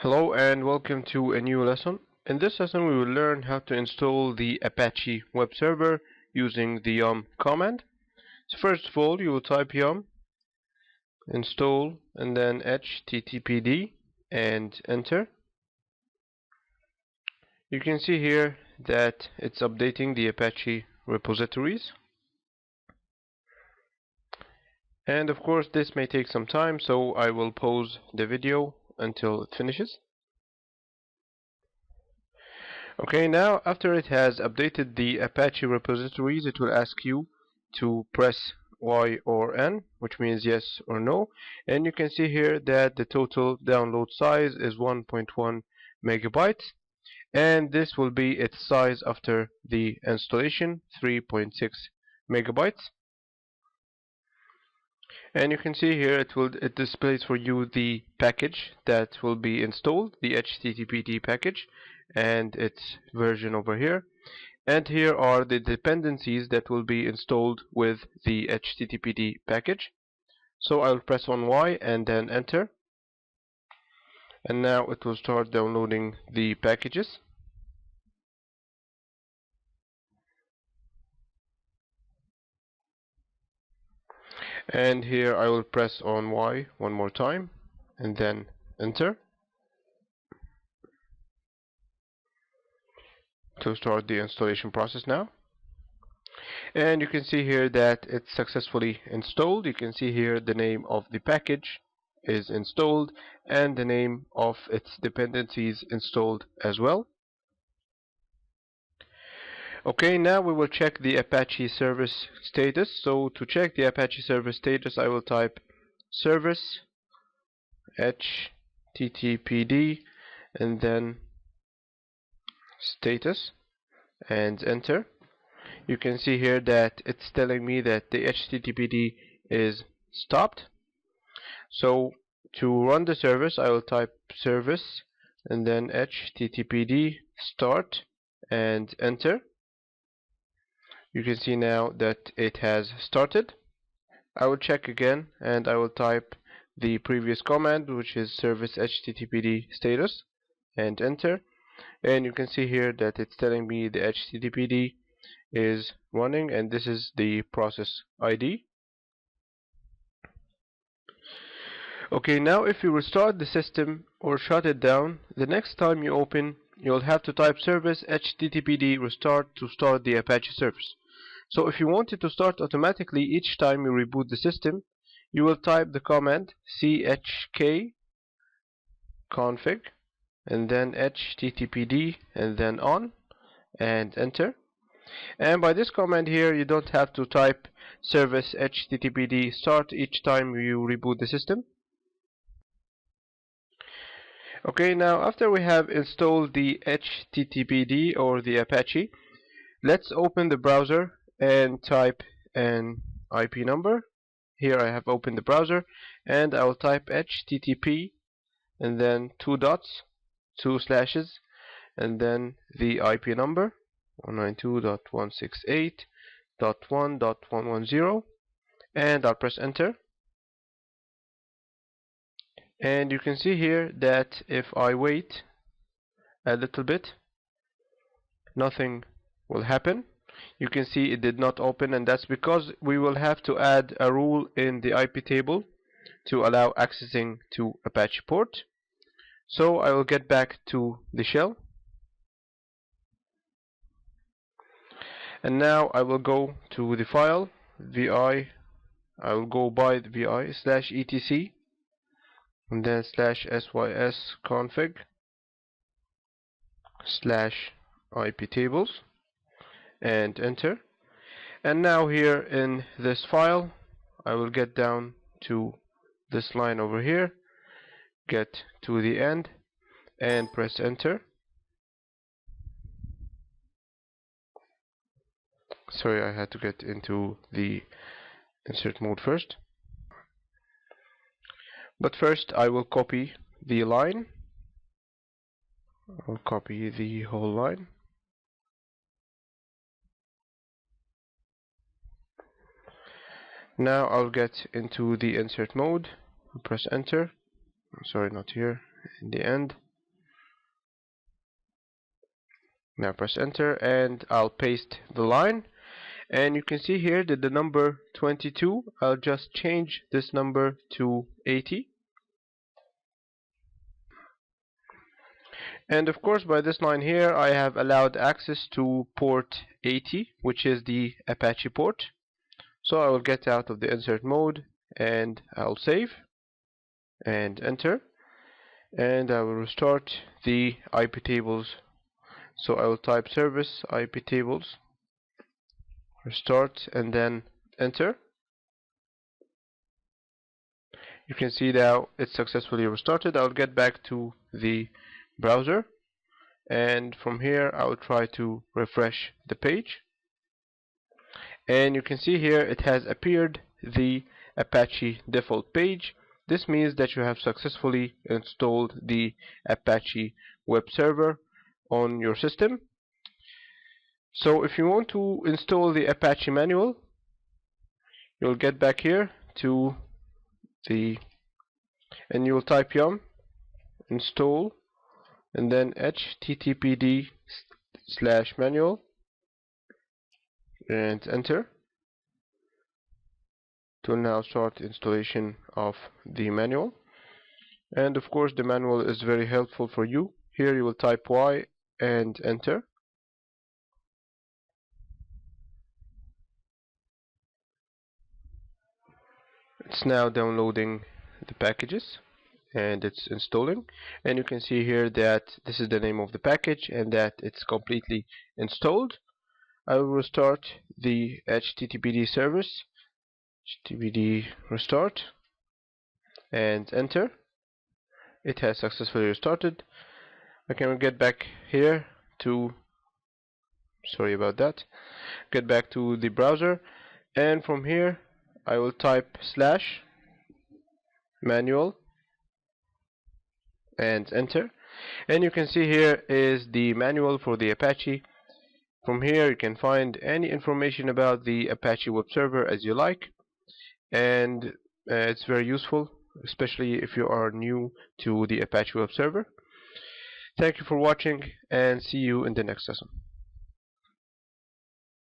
Hello and welcome to a new lesson. In this lesson we will learn how to install the Apache web server using the yum command. So first of all you will type yum install and then httpd and enter. You can see here that it's updating the Apache repositories. And of course this may take some time, so I will pause the video until it finishes. Okay, now after it has updated the Apache repositories, it will ask you to press Y or N, which means yes or no. And you can see here that the total download size is 1.1 megabytes. And this will be its size after the installation, 3.6 megabytes. And you can see here it displays for you the package that will be installed, the HTTPD package, and its version over here. And here are the dependencies that will be installed with the HTTPD package. So I'll press on Y and then enter. And now it will start downloading the packages. And here I will press on Y one more time and then enter to start the installation process now. And you can see here that it's successfully installed. You can see here the name of the package is installed and the name of its dependencies installed as well. Okay, now we will check the Apache service status. So to check the Apache service status, I will type service httpd and then status and enter. You can see here that it's telling me that the HTTPD is stopped. So to run the service, I will type service and then HTTPD start and enter. You can see now that it has started. I will check again and I will type the previous command, which is service httpd status, and enter. And you can see here that it's telling me the httpd is running, and this is the process ID. Okay, now if you restart the system or shut it down, the next time you open, you'll have to type service httpd restart to start the Apache service. So if you want it to start automatically each time you reboot the system, you will type the command chk config and then httpd and then on and enter. And by this command here, you don't have to type service httpd start each time you reboot the system. Okay, now after we have installed the HTTPD or the Apache, let's open the browser and type an IP number. Here I have opened the browser and I will type http and then 2 dots, 2 slashes, and then the IP number 192.168.1.110, and I'll press enter. And you can see here that if I wait a little bit, nothing will happen. You can see it did not open, and that's because we will have to add a rule in the IP table to allow accessing to Apache port. So I will get back to the shell, and now I will go to the file vi. I will go by the vi /etc and then /sys config /IP tables and enter. And now here in this file, I will get down to this line over here, get to the end, and press enter. Sorry, I had to get into the insert mode first. But first I will copy the line. I'll copy the whole line. Now I'll get into the insert mode, press enter. Sorry, not here, in the end, Now press enter and I'll paste the line, and you can see here that the number 22, I'll just change this number to 80. And of course by this line here I have allowed access to port 80, which is the Apache port. So I will get out of the insert mode and I'll save and enter, and I will restart the IP tables. So I will type service IP tables, restart, and then enter. You can see now it's successfully restarted. I'll get back to the browser, and from here I will try to refresh the page, and you can see here it has appeared the Apache default page. This means that you have successfully installed the Apache web server on your system. So if you want to install the Apache manual, you'll get back here to the, and you will type yum install and then httpd/manual and enter to now start installation of the manual. And of course the manual is very helpful for you. Here you will type Y and enter. It's now downloading the packages and it's installing, and you can see here that this is the name of the package and that it's completely installed. I will restart the HTTPD service, HTTPD restart, and enter. It has successfully restarted. I can get back here to, sorry about that, get back to the browser, and from here I will type /manual and enter, and you can see here is the manual for the Apache. From here you can find any information about the Apache web server as you like, and it's very useful, especially if you are new to the Apache web server. Thank you for watching, and see you in the next lesson.